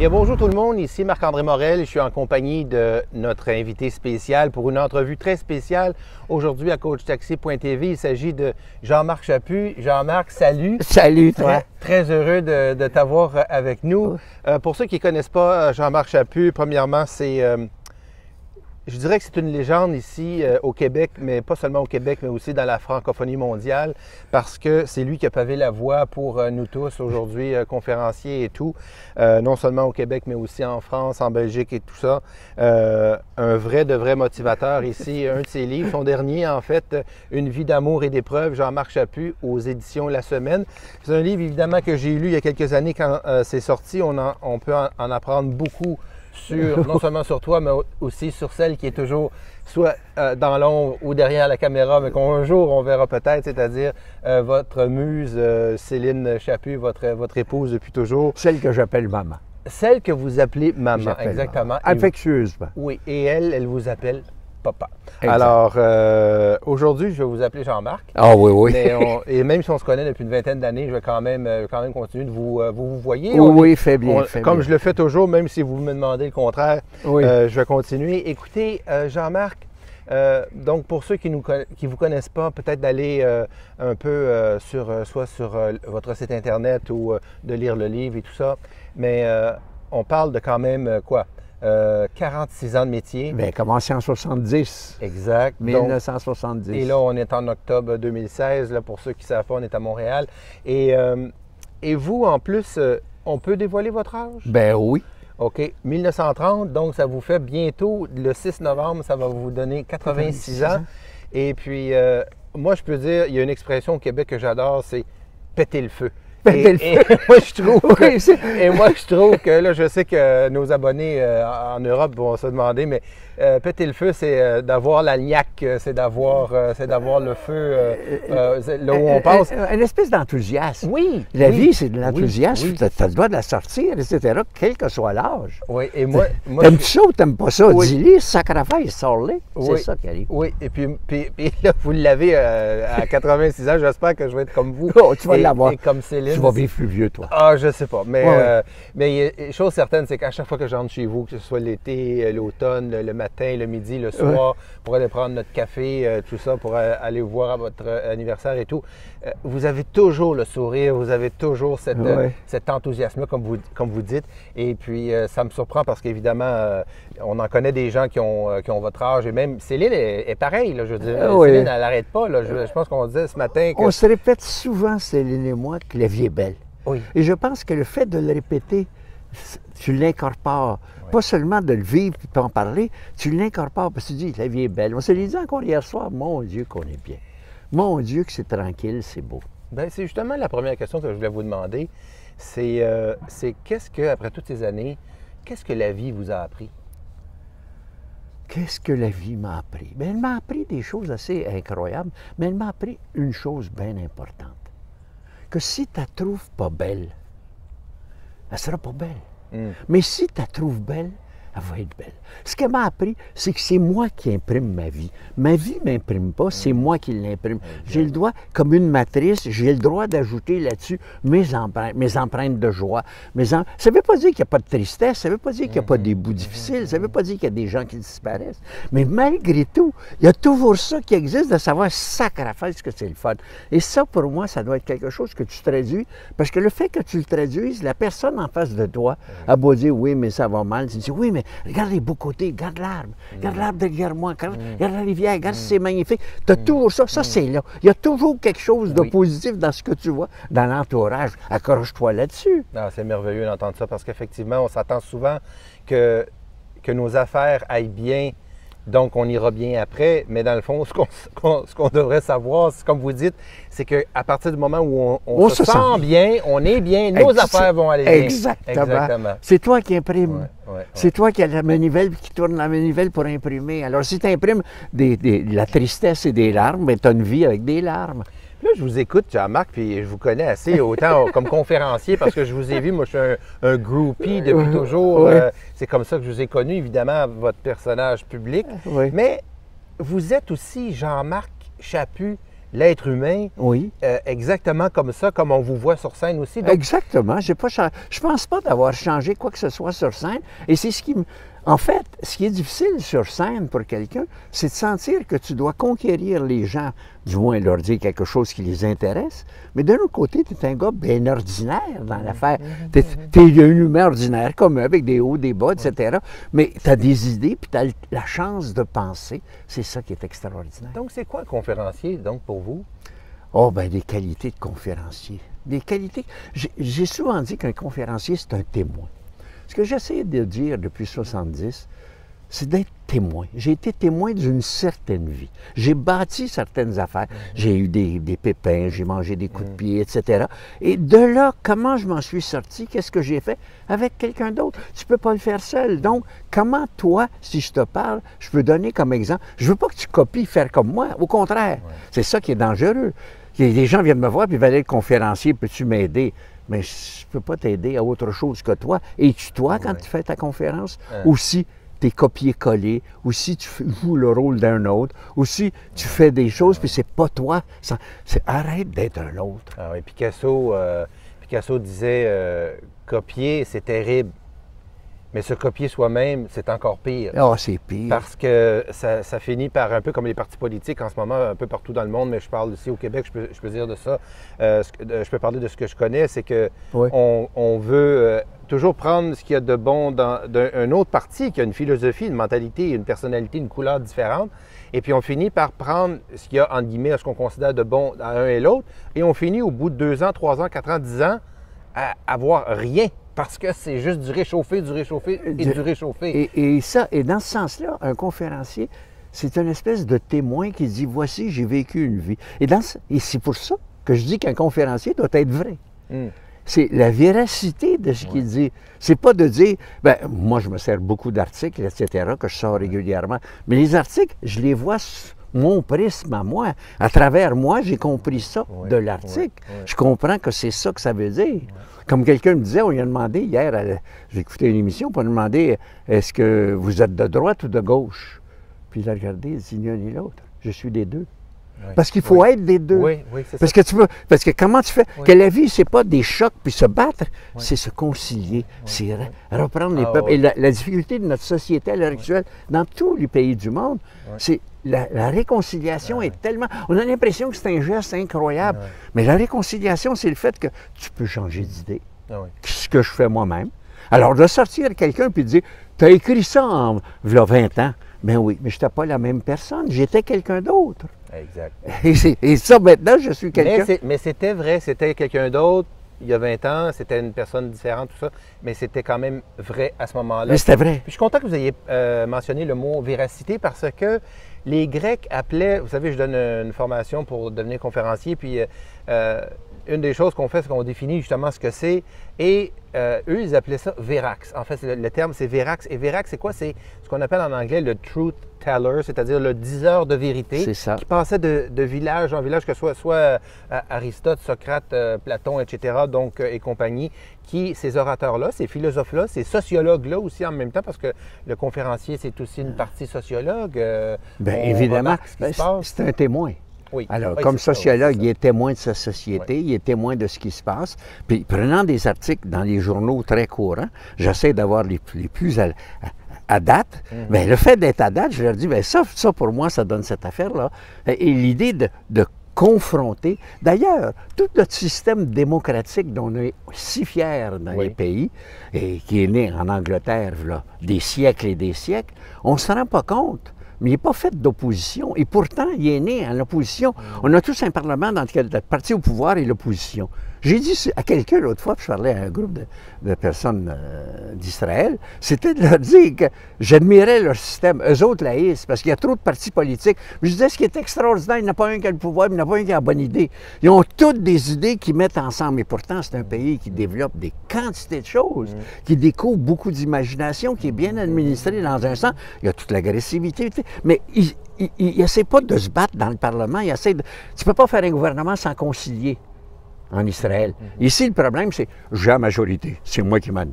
Bien, bonjour tout le monde, ici Marc-André Morel. Je suis en compagnie de notre invité spécial pour une entrevue très spéciale aujourd'hui à CoachTaxi.tv. Il s'agit de Jean-Marc Chaput. Jean-Marc, salut. Salut, toi. Très heureux de t'avoir avec nous. Pour ceux qui ne connaissent pas Jean-Marc Chaput, premièrement, je dirais que c'est une légende ici au Québec, mais pas seulement au Québec, mais aussi dans la francophonie mondiale, parce que c'est lui qui a pavé la voie pour nous tous aujourd'hui, conférenciers et tout, non seulement au Québec, mais aussi en France, en Belgique et tout ça. Un vrai de vrai motivateur ici. Un de ses livres, son dernier en fait, Une vie d'amour et d'épreuves, Jean-Marc Chaput, aux éditions La Semaine. C'est un livre évidemment que j'ai lu il y a quelques années quand c'est sorti. On peut en apprendre beaucoup non seulement sur toi, mais aussi sur celle qui est toujours soit dans l'ombre ou derrière la caméra, mais qu'un jour on verra peut-être, c'est-à-dire votre muse, Céline Chaput, votre épouse depuis toujours. Celle que j'appelle maman. Celle que vous appelez maman, exactement. Maman. Affectueusement. Oui, et elle vous appelle papa. Exact. Alors, aujourd'hui, je vais vous appeler Jean-Marc. Ah oui, oui. Et même si on se connaît depuis une vingtaine d'années, je vais quand même continuer de vous voyer. Oui, fais bien. Comme je le fais toujours, même si vous me demandez le contraire, oui. Je vais continuer. Écoutez, Jean-Marc, donc pour ceux qui ne vous connaissent pas, peut-être d'aller un peu soit sur votre site Internet ou de lire le livre et tout ça, mais on parle de quand même quoi? 46 ans de métier. Bien, commencé en 70. Exact. 1970. Donc, et là, on est en octobre 2016. Là, pour ceux qui ne savent pas, on est à Montréal. Et vous, en plus, on peut dévoiler votre âge? Ben oui. OK. 1930, donc ça vous fait bientôt, le 6 novembre, ça va vous donner 86 ans. Et puis, moi, je peux dire, il y a une expression au Québec que j'adore, c'est « péter le feu ». Et moi, je trouve que là, je sais que nos abonnés en Europe vont se demander, mais péter le feu, c'est d'avoir la niaque, c'est d'avoir le feu là où on passe. Une espèce d'enthousiasme. Oui. La vie, c'est de l'enthousiasme. Oui. Tu as le droit de la sortir, etc., quel que soit l'âge. Oui, et moi t'aimes-tu ça ou t'aimes pas ça? Oui. Dis-le, sacrifice, sors-les. C'est ça qui arrive. Oui, et puis là, vous l'avez à 86 ans, j'espère que je vais être comme vous. Oh, tu vas l'avoir. Et comme Céline. Tu vas vivre plus vieux, toi. Ah, je sais pas. Mais, ouais. Mais chose certaine, c'est qu'à chaque fois que je rentre chez vous, que ce soit l'été, l'automne, le matin, le midi, le soir, pour aller prendre notre café, tout ça, pour aller voir à votre anniversaire et tout, vous avez toujours le sourire, vous avez toujours cet enthousiasme-là, comme vous dites. Et puis, ça me surprend parce qu'évidemment, on en connaît des gens qui ont votre âge. Et même Céline est pareille, là, je veux dire. Céline, elle n'arrête pas. Là, je pense qu'on disait ce matin que... On se répète souvent, Céline et moi, que la vie est belle. Oui. Et je pense que le fait de le répéter, tu l'incorpores. Oui. Pas seulement de le vivre et de t'en parler, tu l'incorpores parce que tu dis, la vie est belle. On se l'est dit encore hier soir, mon Dieu qu'on est bien. Mon Dieu que c'est tranquille, c'est beau. Bien, c'est justement la première question que je voulais vous demander. C'est qu'est-ce que, après toutes ces années, qu'est-ce que la vie vous a appris? Qu'est-ce que la vie m'a appris? Bien, elle m'a appris des choses assez incroyables, mais elle m'a appris une chose bien importante. Que si tu la trouves pas belle, elle sera pas belle. Mais si tu la trouves belle, elle va être belle. Ce qu'elle m'a appris, c'est que c'est moi qui imprime ma vie. Ma vie ne m'imprime pas, c'est moi qui l'imprime. J'ai le droit, comme une matrice, j'ai le droit d'ajouter là-dessus mes empreintes de joie. Ça ne veut pas dire qu'il n'y a pas de tristesse, ça ne veut pas dire qu'il n'y a pas des bouts difficiles, ça ne veut pas dire qu'il y a des gens qui disparaissent. Mais malgré tout, il y a toujours ça qui existe, de savoir sacrifice que c'est le fun. Et ça, pour moi, ça doit être quelque chose que tu traduis, parce que le fait que tu le traduises, la personne en face de toi a beau dire « oui, mais ça va mal », tu dis « oui, mais regarde les beaux côtés, regarde l'arbre derrière moi, regarde la rivière, regarde si c'est magnifique. Tu as toujours ça, c'est là. Il y a toujours quelque chose de positif dans ce que tu vois, dans l'entourage. Accroche-toi là-dessus. C'est merveilleux d'entendre ça parce qu'effectivement, on s'attend souvent que nos affaires aillent bien, donc on ira bien après. Mais dans le fond, ce qu'on devrait savoir, comme vous dites, c'est qu'à partir du moment où on se sent bien, on est bien, nos affaires vont aller bien. Exactement. C'est toi qui imprimes. Ouais. C'est toi qui as la manivelle qui tourne la manivelle pour imprimer. Alors, si tu imprimes la tristesse et des larmes, bien, tu as une vie avec des larmes. Là, je vous écoute, Jean-Marc, puis je vous connais assez autant comme conférencier parce que je vous ai vu, moi, je suis un groupie depuis toujours. C'est comme ça que je vous ai connu, évidemment, votre personnage public. Mais vous êtes aussi Jean-Marc Chaput, l'être humain Oui. exactement comme ça, comme on vous voit sur scène aussi. Donc, Exactement. Je pense pas d'avoir changé quoi que ce soit sur scène. Et c'est ce qui me... En fait, ce qui est difficile sur scène pour quelqu'un, c'est de sentir que tu dois conquérir les gens, du moins leur dire quelque chose qui les intéresse. Mais d'un autre côté, tu es un gars bien ordinaire dans l'affaire. Tu es un humain ordinaire, comme eux, avec des hauts, des bas, etc. Mais tu as des idées, puis tu as la chance de penser. C'est ça qui est extraordinaire. donc c'est quoi un conférencier, donc, pour vous? Oh, bien, des qualités de conférencier. Des qualités... J'ai souvent dit qu'un conférencier, c'est un témoin. Ce que j'essaie de dire depuis 70, c'est d'être témoin. J'ai été témoin d'une certaine vie. J'ai bâti certaines affaires. J'ai eu des pépins, j'ai mangé des coups de pied, etc. Et de là, comment je m'en suis sorti? Qu'est-ce que j'ai fait avec quelqu'un d'autre? Tu ne peux pas le faire seul. Donc, comment toi, si je te parle, je peux donner comme exemple? Je ne veux pas que tu copies faire comme moi. Au contraire, c'est ça qui est dangereux. Les gens viennent me voir et veulent être conférencier, peux-tu m'aider? Mais je ne peux pas t'aider à autre chose que toi. Es-tu toi quand tu fais ta conférence? Ou si tu es copié-collé, ou si tu joues le rôle d'un autre, ou si tu fais des choses, puis c'est pas toi. Arrête d'être un autre. Ah oui, Picasso disait copier, c'est terrible. Mais se copier soi-même, c'est encore pire. Ah, c'est pire. Parce que ça finit par un peu comme les partis politiques en ce moment, un peu partout dans le monde, mais je parle ici au Québec, je peux dire de ça. Je peux parler de ce que je connais, c'est que on veut toujours prendre ce qu'il y a de bon dans un autre parti qui a une philosophie, une mentalité, une personnalité, une couleur différente. Et puis on finit par prendre ce qu'il y a, entre guillemets, ce qu'on considère de bon à un et l'autre, et on finit au bout de 2 ans, 3 ans, 4 ans, 10 ans à avoir rien. Parce que c'est juste du réchauffé et du réchauffé. Et dans ce sens-là, un conférencier, c'est une espèce de témoin qui dit « Voici, j'ai vécu une vie ». Et c'est pour ça que je dis qu'un conférencier doit être vrai. C'est la véracité de ce qu'il dit. C'est pas de dire « ben moi, je me sers beaucoup d'articles, etc., que je sors régulièrement. Mais les articles, je les vois mon prisme à moi. À travers moi, j'ai compris ça de l'article. Je comprends que c'est ça que ça veut dire. Comme quelqu'un me disait, on lui a demandé hier, j'ai écouté une émission, puis on lui a demandé est-ce que vous êtes de droite ou de gauche? Puis il a regardé, il dit ni l'un ni l'autre. Je suis des deux. Parce qu'il faut être des deux. Oui, c'est ça. Parce que comment tu fais? Que la vie, c'est pas des chocs puis se battre, c'est se concilier, c'est reprendre les peuples. Et la difficulté de notre société à l'heure actuelle, dans tous les pays du monde, c'est la réconciliation est tellement... On a l'impression que c'est un geste incroyable. Mais la réconciliation, c'est le fait que tu peux changer d'idée. Ce que je fais moi-même. Alors, de sortir quelqu'un puis de dire, tu as écrit ça en 20 ans. Ben oui, mais je n'étais pas la même personne. J'étais quelqu'un d'autre. Exact. Et ça, maintenant, je suis quelqu'un... Mais c'était vrai, c'était quelqu'un d'autre. Il y a 20 ans, c'était une personne différente, tout ça, mais c'était quand même vrai à ce moment-là. Mais c'était vrai. Puis je suis content que vous ayez mentionné le mot véracité parce que les Grecs appelaient, vous savez, je donne une formation pour devenir conférencier, puis une des choses qu'on fait, c'est qu'on définit justement ce que c'est, et eux, ils appelaient ça vérax. En fait, le terme, c'est vérax. Et vérax, c'est quoi? C'est ce qu'on appelle en anglais le truth teller, c'est-à-dire le diseur de vérité, qui passait de village en village, que ce soit Aristote, Socrate, Platon, etc., donc, et compagnie, ces orateurs-là, ces philosophes-là, ces sociologues-là aussi en même temps, parce que le conférencier, c'est aussi une partie sociologue. Bien, évidemment, c'est un témoin. Oui. Alors, comme sociologue, il est témoin de sa société, il est témoin de ce qui se passe. Puis, prenant des articles dans les journaux très courants, j'essaie d'avoir les plus à date. Bien, le fait d'être à date, je leur dis, bien, ça pour moi, ça donne cette affaire-là. Et l'idée de confronter. D'ailleurs, tout notre système démocratique dont on est si fiers dans les pays, et qui est né en Angleterre, là, des siècles et des siècles, on ne se rend pas compte. Mais il n'est pas fait d'opposition. Et pourtant, il est né en opposition. On a tous un parlement dans lequel le parti au pouvoir et l'opposition. J'ai dit à quelqu'un l'autre fois, puis je parlais à un groupe de personnes d'Israël, c'était de leur dire que j'admirais leur système, eux autres laïcs, parce qu'il y a trop de partis politiques. Mais je disais, ce qui est extraordinaire, il n'y en a pas un qui a le pouvoir, mais il n'y en a pas un qui a la bonne idée. Ils ont toutes des idées qu'ils mettent ensemble. Et pourtant, c'est un pays qui développe des quantités de choses, qui découvre beaucoup d'imagination, qui est bien administré dans un sens. Il y a toute l'agressivité, mais il n'essaie pas de se battre dans le Parlement. Tu ne peux pas faire un gouvernement sans concilier en Israël. Ici, le problème, c'est j'ai la majorité. C'est moi qui mène.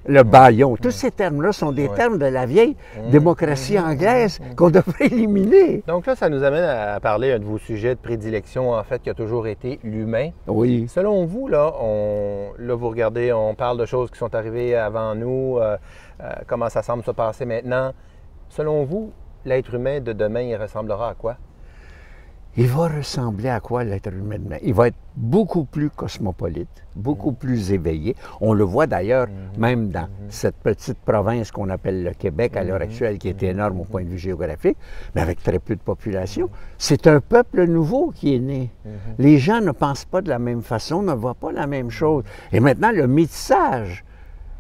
le bâillon. Tous ces termes-là sont des termes de la vieille démocratie anglaise qu'on devrait éliminer. Donc là, ça nous amène à parler un de vos sujets de prédilection, en fait, qui a toujours été l'humain. Oui. Selon vous, là, vous regardez, on parle de choses qui sont arrivées avant nous, comment ça semble se passer maintenant. Selon vous, l'être humain de demain, il ressemblera à quoi? Il va ressembler à quoi l'être humain demain? Il va être beaucoup plus cosmopolite, beaucoup plus éveillé. On le voit d'ailleurs même dans cette petite province qu'on appelle le Québec à l'heure actuelle, qui est énorme au point de vue géographique, mais avec très peu de population. C'est un peuple nouveau qui est né. Les gens ne pensent pas de la même façon, ne voient pas la même chose. Et maintenant, le métissage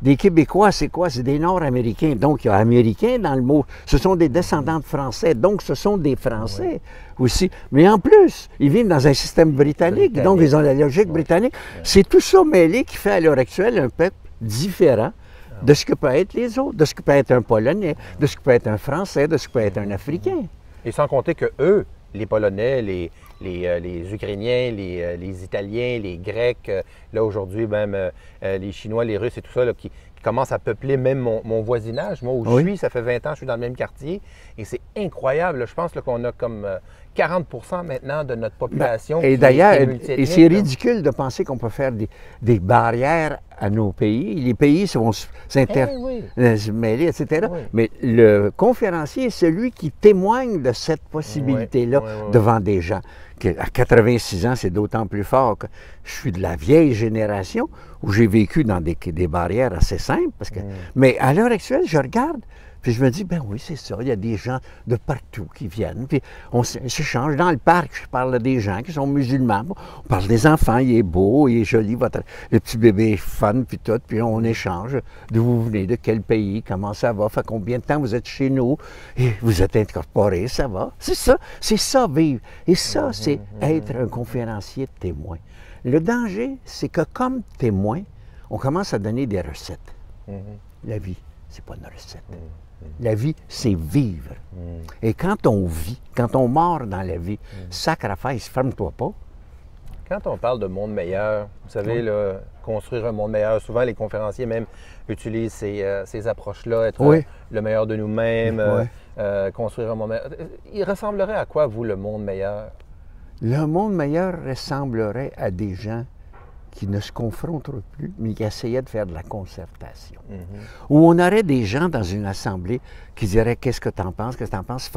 des Québécois, c'est quoi? C'est des Nord-Américains. Donc, il y a Américains dans le mot. Ce sont des descendants de Français. Donc, ce sont des Français aussi. Mais en plus, ils vivent dans un système britannique. Donc, ils ont la logique britannique. C'est tout ça mêlé qui fait à l'heure actuelle un peuple différent de ce que peut être les autres, de ce que peut être un Polonais, de ce que peut être un Français, de ce que peut être un Africain. Et sans compter que eux, les Polonais, les Ukrainiens, les Italiens, les Grecs, là aujourd'hui même les Chinois, les Russes et tout ça, là, qui commencent à peupler même mon voisinage. Moi où je suis, ça fait 20 ans, je suis dans le même quartier et c'est incroyable. Là, je pense qu'on a comme 40 maintenant de notre population. Et d'ailleurs, et c'est ridicule de penser qu'on peut faire des barrières à nos pays. Les pays vont s'intermêler, etc. Oui. Mais le conférencier est celui qui témoigne de cette possibilité-là devant des gens. À 86 ans, c'est d'autant plus fort que je suis de la vieille génération où j'ai vécu dans des barrières assez simples. Parce que, mais à l'heure actuelle, je regarde, puis je me dis, ben oui, c'est ça, il y a des gens de partout qui viennent, puis on s'échange. Dans le parc, je parle des gens qui sont musulmans, on parle des enfants, il est beau, il est joli, le petit bébé est fun, puis tout, puis on échange d'où vous venez, de quel pays, comment ça va, fait combien de temps vous êtes chez nous, et vous êtes incorporés, ça va. C'est ça vivre. Et ça, c'est être un conférencier témoin. Le danger, c'est que comme témoin, on commence à donner des recettes. La vie, c'est pas une recette. La vie, c'est vivre. Et quand on vit, quand on meurt dans la vie, sacrifice, ferme-toi pas. Quand on parle de monde meilleur, vous savez, là, construire un monde meilleur, souvent les conférenciers même utilisent ces approches-là, être le meilleur de nous-mêmes, construire un monde meilleur. Il ressemblerait à quoi, vous, le monde meilleur? Le monde meilleur ressemblerait à des gens qui ne se confrontent plus, mais qui essayaient de faire de la concertation. Où on aurait des gens dans une assemblée qui diraient « Qu'est-ce que tu en penses? Qu'est-ce que tu en penses? »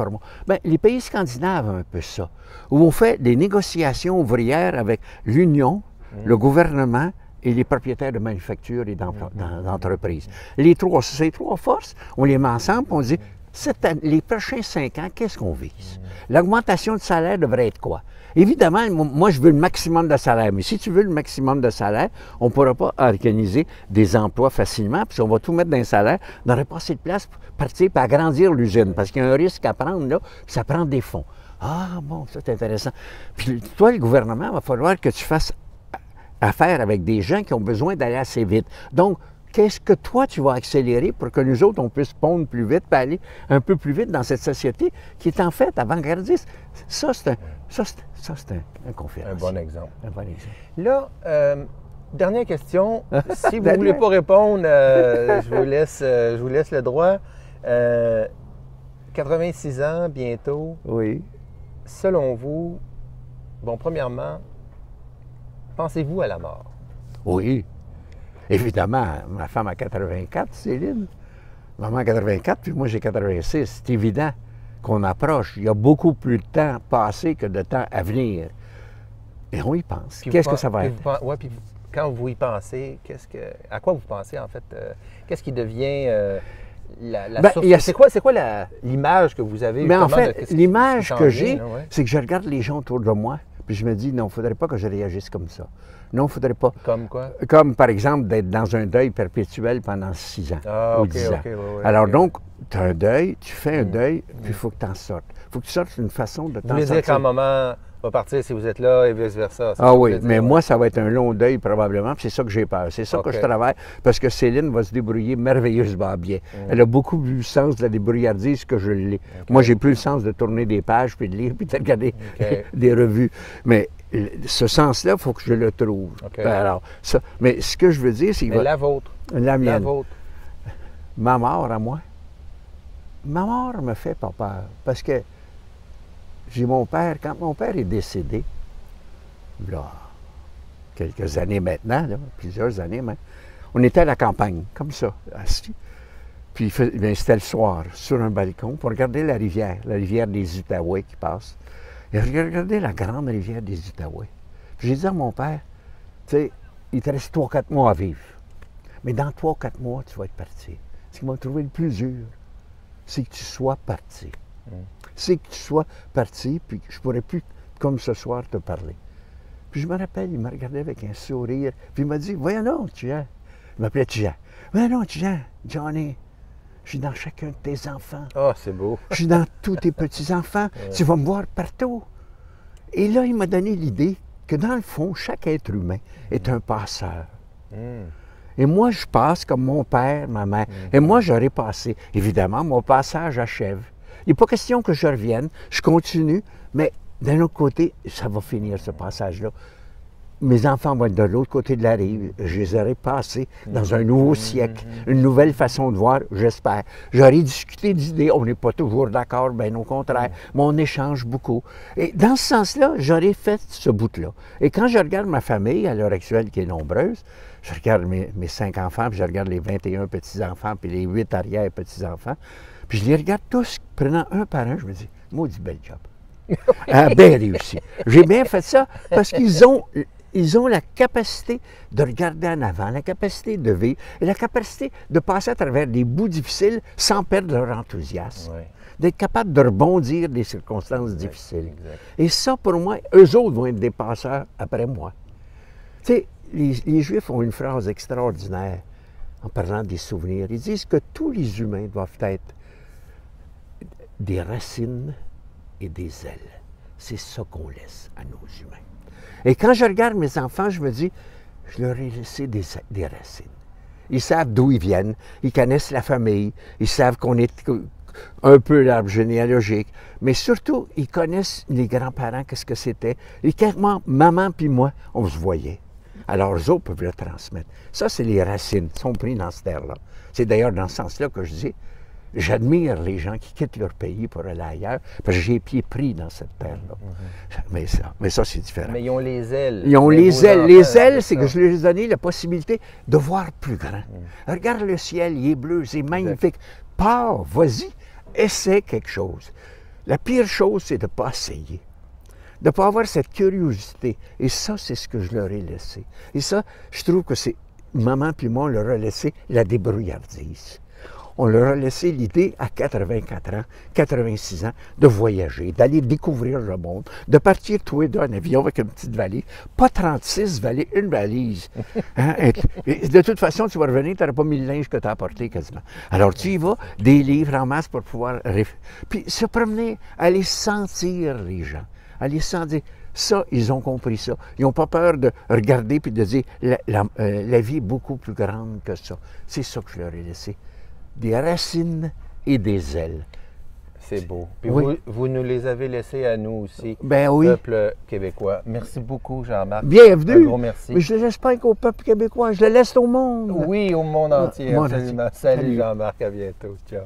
Bien, les pays scandinaves ont un peu ça, où on fait des négociations ouvrières avec l'Union, le gouvernement et les propriétaires de manufactures et d'entreprises. Ces trois forces, on les met ensemble et on dit « Les prochains 5 ans, qu'est-ce qu'on vise? L'augmentation de salaire devrait être quoi? » Évidemment, moi, je veux le maximum de salaire, mais si tu veux le maximum de salaire, on ne pourra pas organiser des emplois facilement, puis si on va tout mettre dans un salaire, on n'aurait pas assez de place pour partir et agrandir l'usine, parce qu'il y a un risque à prendre là, puis ça prend des fonds. Ah bon, ça c'est intéressant. Puis toi, le gouvernement, il va falloir que tu fasses affaire avec des gens qui ont besoin d'aller assez vite. Donc, qu'est-ce que toi, tu vas accélérer pour que nous autres, on puisse pondre plus vite, puis aller un peu plus vite dans cette société qui est en fait avant-gardiste? Ça, c'est un conférencier. Un bon exemple. Un bon exemple. Là, dernière question. Si vous ne voulez pas répondre, je vous laisse le droit. 86 ans bientôt. Oui. Selon vous, bon, premièrement, pensez-vous à la mort? Oui. Évidemment, ma femme a 84, Céline. Maman a 84, puis moi j'ai 86. C'est évident qu'on approche. Il y a beaucoup plus de temps passé que de temps à venir. Et on y pense. Qu'est-ce que ça va être? Oui, puis quand vous y pensez, à quoi vous pensez en fait? Qu'est-ce qui devient la source? C'est quoi l'image que vous avez? Mais en fait, l'image que j'ai, c'est que je regarde les gens autour de moi, puis je me dis, non, il ne faudrait pas que je réagisse comme ça. Non, il ne faudrait pas. Comme quoi? Comme, par exemple, d'être dans un deuil perpétuel pendant 6 ans ou 10 ans. Alors donc, tu as un deuil, tu fais un deuil, puis il faut que tu en sortes. Il faut que tu sortes une façon de t'en sortir. Vous voulez dire qu'un moment va partir si vous êtes là et vice-versa? Ah oui, mais moi, ça va être un long deuil probablement, puis c'est ça que j'ai peur. C'est ça que je travaille, parce que Céline va se débrouiller merveilleusement bien. Elle a beaucoup plus le sens de la débrouillardise que je l'ai. Moi, j'ai plus le sens de tourner des pages, puis de lire, puis de regarder des revues. Mais ce sens-là, il faut que je le trouve. Alors, ça, mais ce que je veux dire, c'est que... Mais la vôtre. La mienne. La vôtre. ma mort à moi, ma mort me fait pas peur. Parce que j'ai mon père, quand mon père est décédé, là, quelques années maintenant, là, plusieurs années même, on était à la campagne, comme ça, assis. Puis c'était le soir, sur un balcon, pour regarder la rivière des Outaouais qui passe. Et je regardais la grande rivière des Outaouais. Puis j'ai dit à mon père, tu sais, il te reste 3-4 mois à vivre. Mais dans 3-4 mois, tu vas être parti. Ce qui m'a trouvé le plus dur, c'est que tu sois parti. C'est que tu sois parti, puis je ne pourrais plus, comme ce soir, te parler. Puis je me rappelle, il m'a regardé avec un sourire, puis il m'a dit, voyons donc, Jean. Il m'appelait Jean. Voyons donc, Jean, Johnny, je suis dans chacun de tes enfants. Ah, c'est beau. Je suis dans tous tes petits-enfants. Tu vas me voir partout. Et là, il m'a donné l'idée que dans le fond, chaque être humain est un passeur. Et moi, je passe comme mon père, ma mère. Et moi, j'aurais passé. Évidemment, mon passage achève. Il n'est pas question que je revienne. Je continue, mais d'un autre côté, ça va finir, ce passage-là. Mes enfants vont être de l'autre côté de la rive. Je les aurai passés dans un nouveau siècle, une nouvelle façon de voir, j'espère. J'aurais discuté d'idées, on n'est pas toujours d'accord, bien au contraire, mais on échange beaucoup. Et dans ce sens-là, j'aurais fait ce bout-là. Et quand je regarde ma famille, à l'heure actuelle, qui est nombreuse, je regarde mes 5 enfants, puis je regarde les 21 petits-enfants, puis les 8 arrière-petits-enfants, puis je les regarde tous, prenant un par un, je me dis, maudit bel job. Bien réussi. J'ai bien fait ça parce qu'ils ont la capacité de regarder en avant, la capacité de vivre et la capacité de passer à travers des bouts difficiles sans perdre leur enthousiasme. Oui. D'être capable de rebondir des circonstances difficiles. Exact. Et ça, pour moi, eux autres vont être des passeurs après moi. Tu sais, les Juifs ont une phrase extraordinaire en parlant des souvenirs. Ils disent que tous les humains doivent être des racines et des ailes. C'est ça qu'on laisse à nos humains. Et quand je regarde mes enfants, je me dis, je leur ai laissé des racines. Ils savent d'où ils viennent, ils connaissent la famille, ils savent qu'on est un peu l'arbre généalogique, mais surtout, ils connaissent les grands-parents, qu'est-ce que c'était. Et quand maman puis moi, on se voyait. Alors, eux autres peuvent le transmettre. Ça, c'est les racines, ils sont pris dans cette terre-là. C'est d'ailleurs dans ce sens-là que je dis, j'admire les gens qui quittent leur pays pour aller ailleurs, parce que j'ai les pieds pris dans cette terre-là. Mais ça, c'est différent. Mais ils ont les ailes. Ils ont les ailes. Les ailes, c'est que je leur ai donné la possibilité de voir plus grand. Regarde le ciel, il est bleu, c'est magnifique. Pars, vas-y, essaie quelque chose. La pire chose, c'est de ne pas essayer. De ne pas avoir cette curiosité. Et ça, c'est ce que je leur ai laissé. Et ça, je trouve que c'est, maman puis moi, on leur a laissé la débrouillardise. On leur a laissé l'idée à 84 ans, 86 ans, de voyager, d'aller découvrir le monde, de partir tous les deux en avion avec une petite valise. Pas 36 valises, une valise. Hein? Et de toute façon, tu vas revenir, tu n'auras pas mis le linge que tu as apporté quasiment. Alors tu y vas, des livres en masse pour pouvoir... Puis se promener, aller sentir les gens, aller sentir... Ça, ils ont compris ça. Ils n'ont pas peur de regarder puis de dire la vie est beaucoup plus grande que ça. C'est ça que je leur ai laissé. Des racines et des ailes. C'est beau. Puis oui. vous nous les avez laissés à nous aussi, oui. Peuple québécois. Merci beaucoup, Jean-Marc. Bienvenue. Un gros merci. Mais je ne laisse pas qu'au peuple québécois, je le laisse au monde. Oui, au monde entier, Monde absolument. entier. Salut Jean-Marc, à bientôt. Ciao.